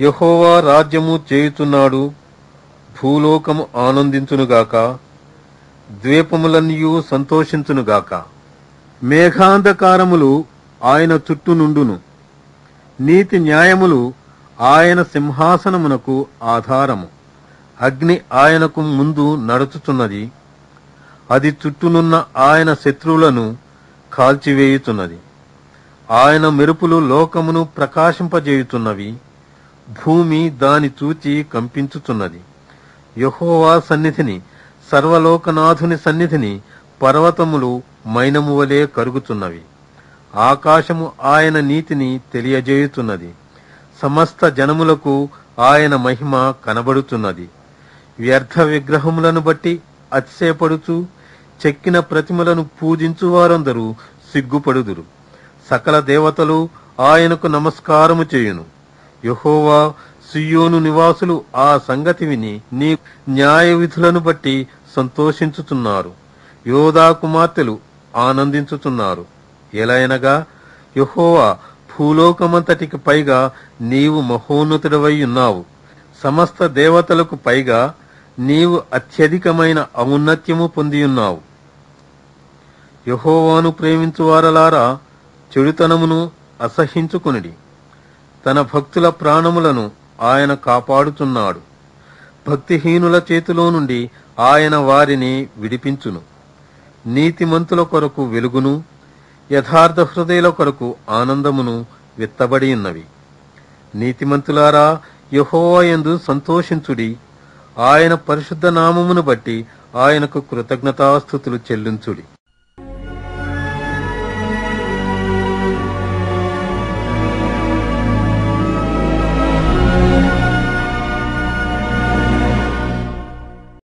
యెహోవా రాజ్యము చేయుచున్నాడు, భూలోకము ఆనందించునుగాక, ద్వీపములన్నీయు సంతోషించునుగాక. మేఘాంధకారములు ఆయన చుట్టూ నుండును, నీతి న్యాయములు ఆయన సింహాసనమునకు ఆధారము. అగ్ని ఆయనకు ముందు నడుచుచున్నది, అది చుట్టూనున్న ఆయన శత్రువులను కాల్చివేయుచున్నది. ఆయన మెరుపులు లోకమును ప్రకాశింపజేయుచున్నవి, భూమి దాని చూచి కంపించుచున్నది. యెహోవా సన్నిధిని, సర్వలోకనాథుని సన్నిధిని పర్వతములు మైనము వలె కరుగుచున్నవి. ఆకాశము ఆయన నీతిని తెలియజేయుచున్నది, సమస్త జనములకు ఆయన మహిమ కనబడుచున్నది. వ్యర్థ విగ్రహములను బట్టి అతిశయపడుచు చెక్కిన ప్రతిమలను పూజించు వారందరూ సిగ్గుపడుదురు. సకల దేవతలు ఆయనకు నమస్కారము చేయును. యెహోవా, సియోను నివాసులు ఆ సంగతి విని నీ న్యాయ విధులను బట్టి సంతోషించుచున్నారు. యోధా కుమార్తెలు ఆనందించుచున్నారు. ఎలయనగా యెహోవా, భూలోకమంతటికి పైగా నీవు మహోన్నతుడవై ఉన్నావు. సమస్త దేవతలకు పైగా నీవు అత్యధికమైన ఔన్నత్యము పొందియున్నావు. యెహోవాను ప్రేమించువారలారా, చెడుతనమును అసహించుకొనిడి. తన భక్తుల ప్రాణములను ఆయన కాపాడుచున్నాడు. భక్తిహీనుల చేతిలో నుండి ఆయన వారిని విడిపించును. నీతిమంతుల కొరకు వెలుగును, యథార్థ హృదయుల కొరకు ఆనందమును విత్తబడి ఉన్నవి. నీతిమంతులారా, యెహోవా యందు సంతోషించుడి. ఆయన పరిశుద్ధ నామమును బట్టి ఆయనకు కృతజ్ఞతాస్తుతులు చెల్లించుడి.